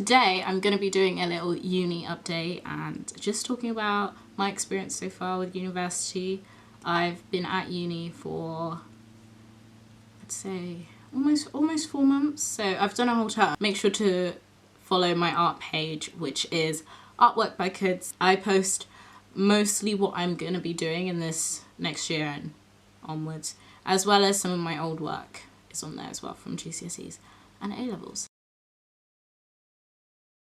today I'm going to be doing a little uni update and just talking about my experience so far with university. I've been at uni for, I'd say, almost 4 months, so I've done a whole term. Make sure to follow my art page, which is Artwork by Kids. I post mostly what I'm going to be doing in this next year and onwards, as well as some of my old work is on there as well from GCSEs and A-levels.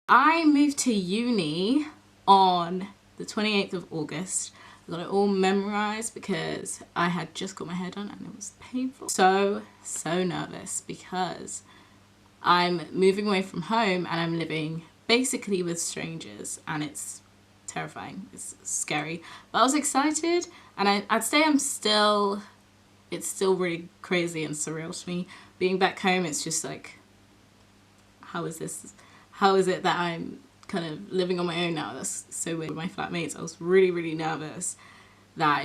I moved to uni on the 28th of August. I got it all memorised because I had just got my hair done and it was painful. So nervous because I'm moving away from home and I'm living basically with strangers and it's terrifying, it's scary. But I was excited and I'd say it's still really crazy and surreal to me. Being back home, it's just like, how is it that I'm kind of living on my own now? That's so weird. With my flatmates, I was really nervous that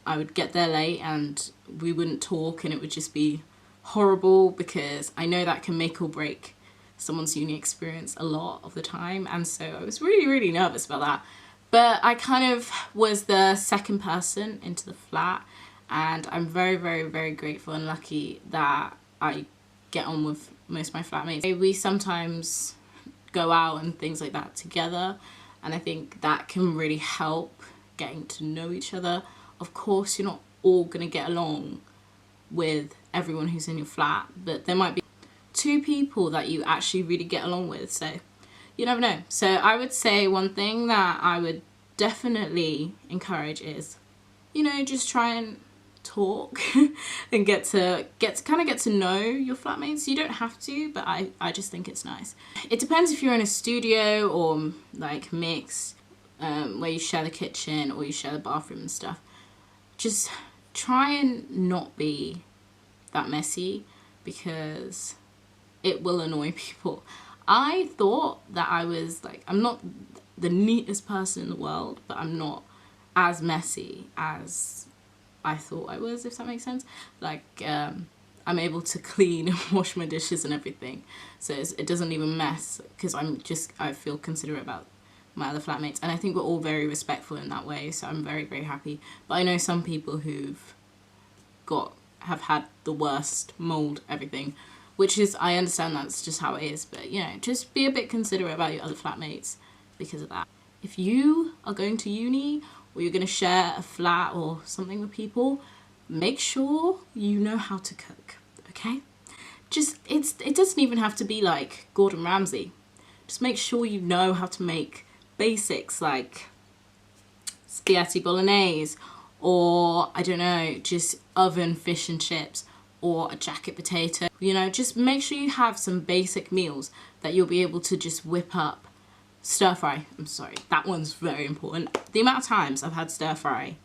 I would get there late and we wouldn't talk and it would just be horrible, because I know that can make or break someone's uni experience a lot of the time, and so I was really nervous about that. But I kind of was the second person into the flat, and I'm very grateful and lucky that I get on with most of my flatmates. We sometimes go out and things like that together, and I think that can really help getting to know each other. Of course, you're not all gonna get along with everyone who's in your flat, but there might be 2 people that you actually really get along with, so you never know. So I would say one thing that I would definitely encourage is, you know, just try and talk and get to know your flatmates. You don't have to, but I just think it's nice. It depends if you're in a studio or like mixed, where you share the kitchen or you share the bathroom and stuff. Just try and not be that messy, because it will annoy people. I thought that I was like, I'm not the neatest person in the world, but I'm not as messy as I thought I was, if that makes sense. Like, I'm able to clean and wash my dishes and everything, so it doesn't even mess, because I feel considerate about my other flatmates, and I think we're all very respectful in that way, so I'm very happy. But I know some people have had the worst, mold everything, which is, I understand that's just how it is, but you know, just be a bit considerate about your other flatmates because of that. If you are going to uni or you're going to share a flat or something with people, make sure you know how to cook, okay? It doesn't even have to be like Gordon Ramsay. Just make sure you know how to make basics like spaghetti bolognese, or I don't know, just oven fish and chips, or a jacket potato. You know, just make sure you have some basic meals that you'll be able to just whip up. Stir fry, I'm sorry, that one's very important. The amount of times I've had stir fry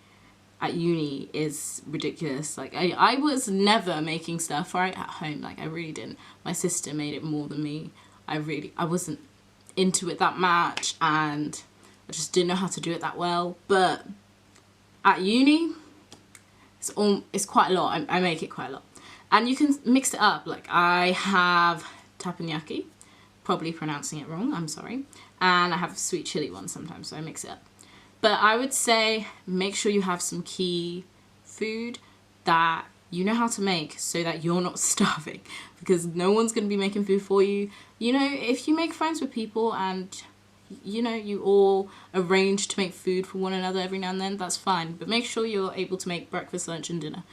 at uni is ridiculous. Like, I was never making stir fry at home, like I really didn't. My sister made it more than me. I wasn't into it that much, and I just didn't know how to do it that well. But at uni, it's quite a lot. I make it quite a lot. And you can mix it up. Like, I have teppanyaki, probably pronouncing it wrong, I'm sorry. And I have sweet chili ones sometimes, so I mix it up. But I would say make sure you have some key food that you know how to make, so that you're not starving, because no one's going to be making food for you. You know, if you make friends with people and, you know, you all arrange to make food for one another every now and then, that's fine. But make sure you're able to make breakfast, lunch and dinner.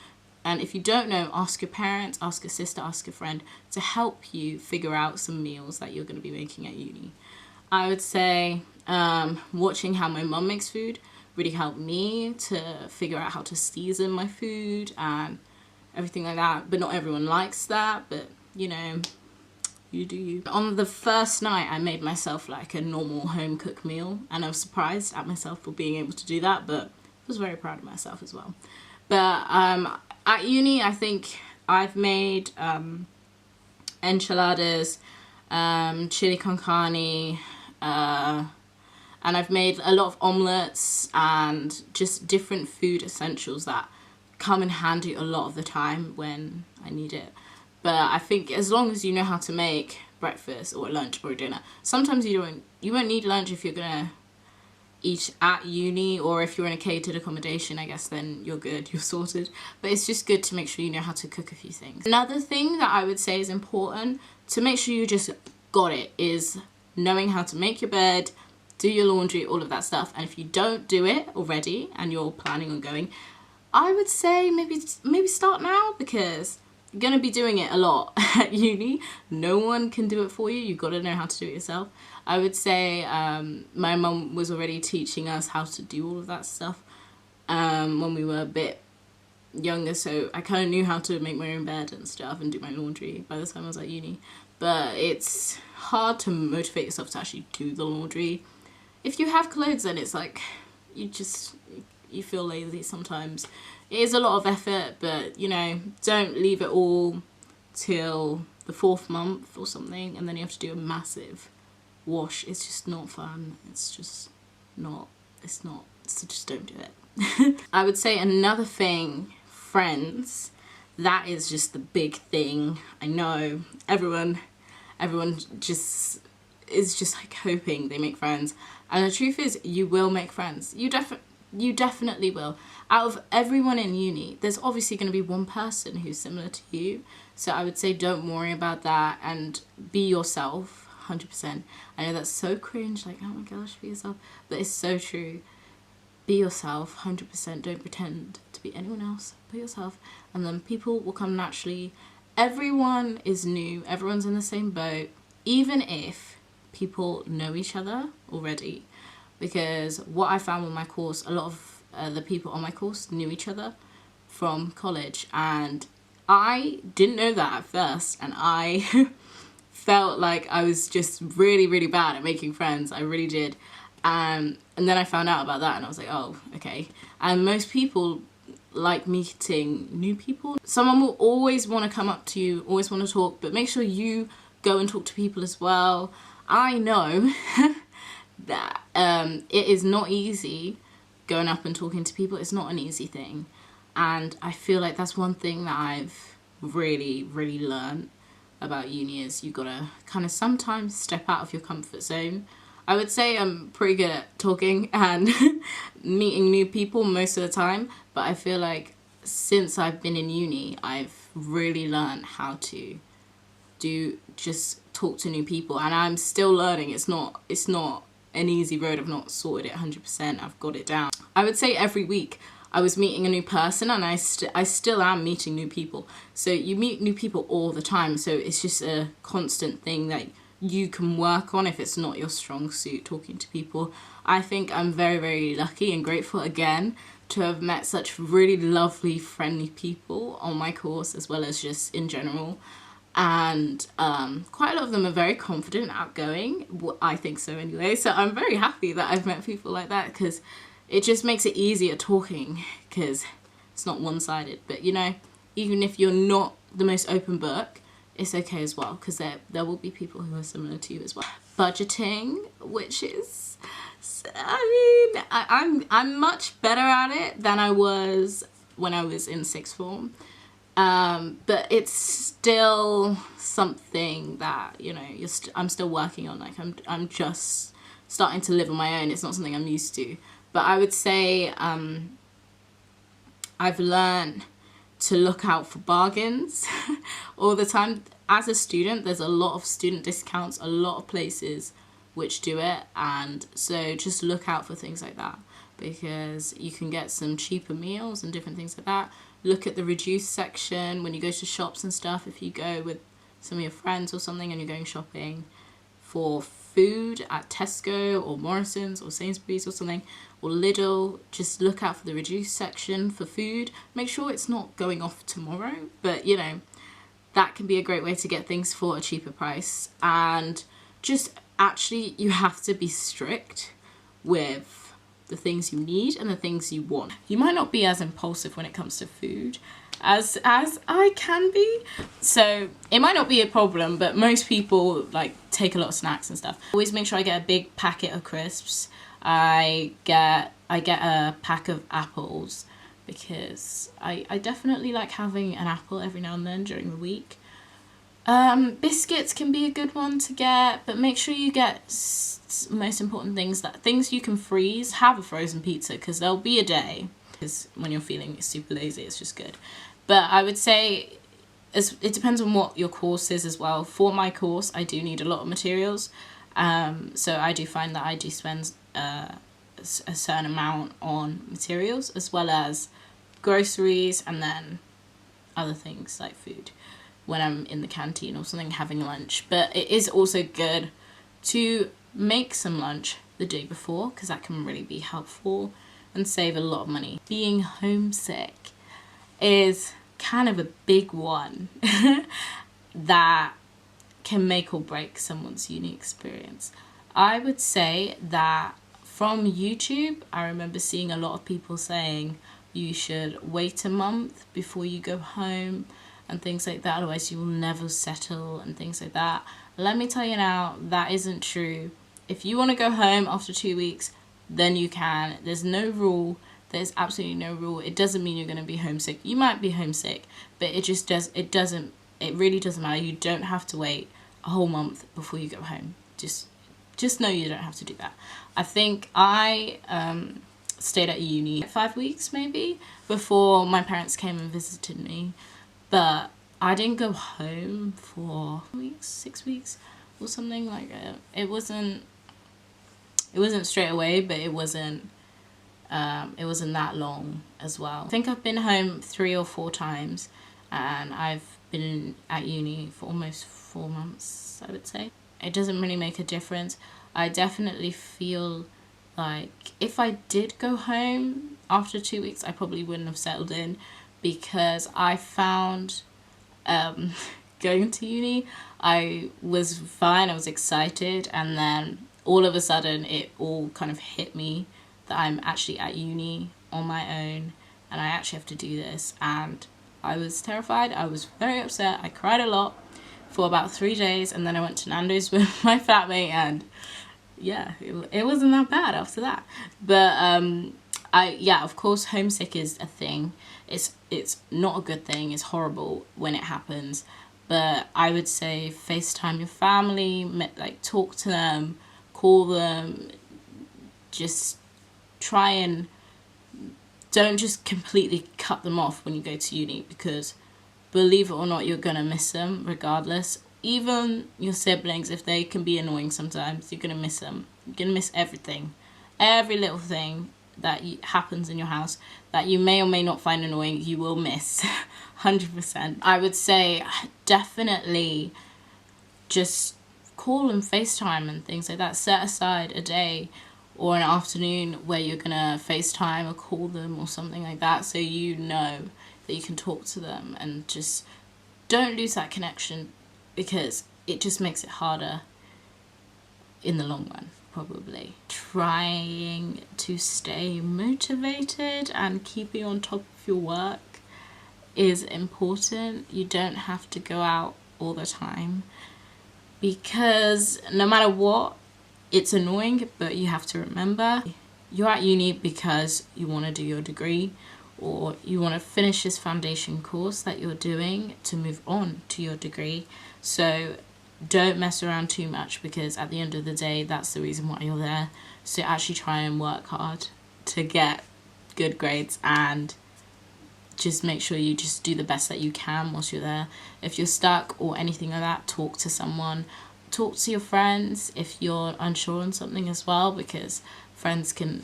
And if you don't know, ask your parents, ask a sister, ask a friend to help you figure out some meals that you're going to be making at uni. I would say watching how my mum makes food really helped me to figure out how to season my food and everything like that. But not everyone likes that, but you know, you do you. On the first night, I made myself like a normal home cooked meal, and I was surprised at myself for being able to do that, but I was very proud of myself as well. But at uni, I think I've made enchiladas, chili con carne, and I've made a lot of omelettes and just different food essentials that come in handy a lot of the time when I need it. But I think as long as you know how to make breakfast or lunch or dinner, sometimes you won't need lunch if you're gonna eat at uni, or if you're in a catered accommodation, I guess then you're good, you're sorted. But it's just good to make sure you know how to cook a few things. Another thing that I would say is important to make sure you just got it is knowing how to make your bed, do your laundry, all of that stuff. And if you don't do it already and you're planning on going, I would say maybe start now, because you're going to be doing it a lot at uni. No one can do it for you. You've got to know how to do it yourself. I would say my mum was already teaching us how to do all of that stuff when we were a bit younger, so I kind of knew how to make my own bed and stuff and do my laundry by the time I was at uni. But it's hard to motivate yourself to actually do the laundry. If you have clothes, then it's like you feel lazy sometimes. It is a lot of effort, but you know, don't leave it all till the 4th month or something and then you have to do a massive wash. It's just not fun. It's just not, so just don't do it. I would say another thing, friends, that is just the big thing. I know everyone just is just like hoping they make friends, and the truth is you will make friends. You definitely will. Out of everyone in uni, there's obviously going to be one person who's similar to you. So I would say don't worry about that and be yourself, 100%. I know that's so cringe, like, oh my gosh, be yourself. But it's so true. Be yourself, 100%. Don't pretend to be anyone else. Be yourself. And then people will come naturally. Everyone is new. Everyone's in the same boat. Even if people know each other already. Because what I found with my course, a lot of the people on my course knew each other from college, and I didn't know that at first, and I felt like I was just really bad at making friends. I really did. And then I found out about that and I was like, oh, okay. And most people like meeting new people. Someone will always want to come up to you, always want to talk, but make sure you go and talk to people as well. I know that it is not easy going up and talking to people. It's not an easy thing. And I feel like that's one thing that I've really learned about uni is you gotta kind of sometimes step out of your comfort zone. I would say I'm pretty good at talking and meeting new people most of the time, but I feel like since I've been in uni, I've really learned how to just talk to new people, and I'm still learning. It's not an easy road. I've not sorted it 100%. I've got it down. I would say every week I was meeting a new person, and I still am meeting new people. So you meet new people all the time, so it's just a constant thing that you can work on if it's not your strong suit, talking to people. I think I'm very lucky and grateful again to have met such really lovely, friendly people on my course, as well as just in general. And quite a lot of them are very confident, outgoing. Well, I think so anyway. So I'm very happy that I've met people like that, because it just makes it easier talking, because it's not one-sided. But you know, even if you're not the most open book, it's okay as well, because there will be people who are similar to you as well. Budgeting, which is, I mean, I'm much better at it than I was when I was in sixth form. But it's still something that, you know, I'm still working on. Like I'm just starting to live on my own. It's not something I'm used to. But I would say I've learned to look out for bargains all the time. As a student, there's a lot of student discounts, a lot of places which do it, and so just look out for things like that, because you can get some cheaper meals and different things like that. Look at the reduced section when you go to shops and stuff. If you go with some of your friends or something and you're going shopping for food at Tesco or Morrison's or Sainsbury's or something, or Lidl, just look out for the reduced section for food. Make sure it's not going off tomorrow, but you know, that can be a great way to get things for a cheaper price. And just actually, you have to be strict with the things you need and the things you want. You might not be as impulsive when it comes to food as I can be, so it might not be a problem, but most people like take a lot of snacks and stuff. Always make sure I get a big packet of crisps. I get a pack of apples, because I definitely like having an apple every now and then during the week. Biscuits can be a good one to get, but make sure you get most important things, that things you can freeze. Have a frozen pizza, because there'll be a day, because when you're feeling super lazy, it's just good. But I would say it depends on what your course is as well. For my course, I do need a lot of materials, so I do find that I do spend a certain amount on materials, as well as groceries, and then other things like food when I'm in the canteen or something having lunch. But it is also good to make some lunch the day before, because that can really be helpful and save a lot of money. Being homesick is kind of a big one that can make or break someone's uni experience. I would say that from YouTube, I remember seeing a lot of people saying you should wait a month before you go home and things like that, otherwise you will never settle and things like that. Let me tell you now, that isn't true. If you want to go home after 2 weeks, then you can. There's no rule. There's absolutely no rule. It doesn't mean you're going to be homesick. You might be homesick, but it really doesn't matter. You don't have to wait a whole month before you go home. Just know you don't have to do that. I think I stayed at uni 5 weeks maybe before my parents came and visited me, but I didn't go home for 6 weeks or something like that. It wasn't straight away, but it wasn't that long as well. I think I've been home 3 or 4 times, and I've been at uni for almost 4 months, I would say. It doesn't really make a difference. I definitely feel like if I did go home after 2 weeks, I probably wouldn't have settled in, because I found going to uni, I was fine, I was excited, and then all of a sudden it all kind of hit me that I'm actually at uni on my own and I actually have to do this, and I was terrified. I was very upset. I cried a lot for about 3 days, and then I went to Nando's with my flatmate, and yeah, it wasn't that bad after that. But of course, homesick is a thing. It's not a good thing. It's horrible when it happens. But I would say FaceTime your family, like talk to them, call them, just try and don't just completely cut them off when you go to uni, because believe it or not, you're gonna miss them regardless. Even your siblings, if they can be annoying sometimes, you're gonna miss them. You're gonna miss everything. Every little thing that happens in your house that you may or may not find annoying, you will miss. 100%. I would say definitely just call and FaceTime and things like that. Set aside a day or an afternoon where you're gonna FaceTime or call them or something like that, so you know that you can talk to them, and just don't lose that connection, because it just makes it harder in the long run, probably. Trying to stay motivated and keeping on top of your work is important. You don't have to go out all the time, because no matter what, it's annoying, but you have to remember you're at uni because you want to do your degree, or you want to finish this foundation course that you're doing to move on to your degree. So don't mess around too much, because at the end of the day, that's the reason why you're there. So actually try and work hard to get good grades, and just make sure you just do the best that you can whilst you're there. If you're stuck or anything like that, talk to someone. Talk to your friends if you're unsure on something as well, because friends can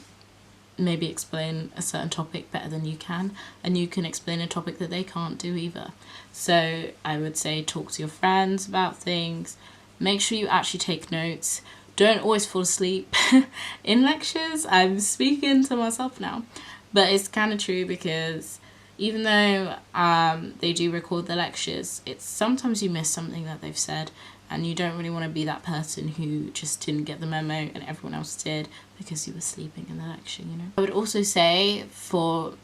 maybe explain a certain topic better than you can, and you can explain a topic that they can't do either. So I would say talk to your friends about things. Make sure you actually take notes. Don't always fall asleep in lectures. I'm speaking to myself now, but it's kind of true, because even though they do record the lectures, it's sometimes you miss something that they've said, and you don't really want to be that person who just didn't get the memo and everyone else did because you were sleeping in the lecture, you know. I would also say for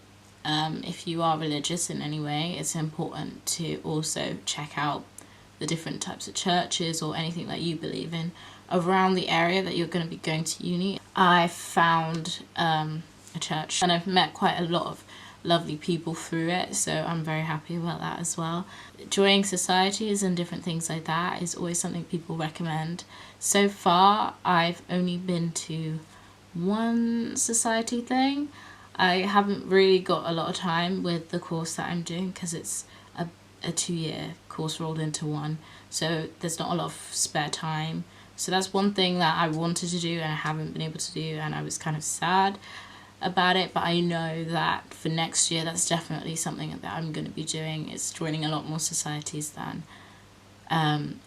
if you are religious in any way, it's important to also check out the different types of churches or anything that you believe in around the area that you're going to be going to uni. I found a church, and I've met quite a lot of lovely people through it, so I'm very happy about that as well. Joining societies and different things like that is always something people recommend. So far I've only been to one society thing. I haven't really got a lot of time with the course that I'm doing because it's a 2-year course rolled into one, so there's not a lot of spare time. So that's one thing that I wanted to do and I haven't been able to do, and I was kind of sad about it, but I know that for next year that's definitely something that I'm going to be doing, is joining a lot more societies then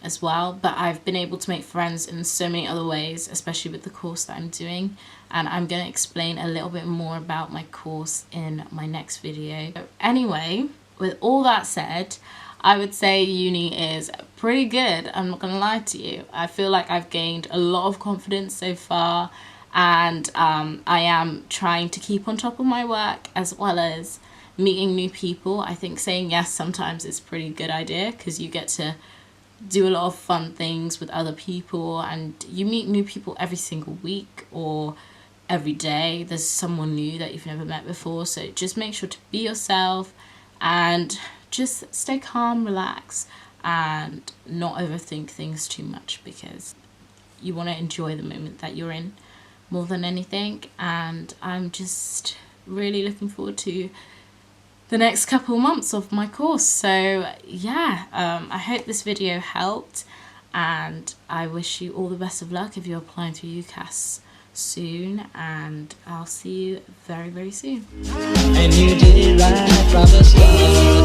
as well. But I've been able to make friends in so many other ways, especially with the course that I'm doing, and I'm going to explain a little bit more about my course in my next video. So anyway, with all that said, I would say uni is pretty good. I'm not going to lie to you. I feel like I've gained a lot of confidence so far, and I am trying to keep on top of my work as well as meeting new people. I think saying yes sometimes is a pretty good idea because you get to do a lot of fun things with other people, and you meet new people every single week or every day. There's someone new that you've never met before, so just make sure to be yourself and just stay calm, relax, and not overthink things too much, because you want to enjoy the moment that you're in more than anything. And I'm just really looking forward to the next couple months of my course. So yeah, I hope this video helped, and I wish you all the best of luck if you're applying to UCAS soon, and I'll see you very, very soon. And you did it right from the start.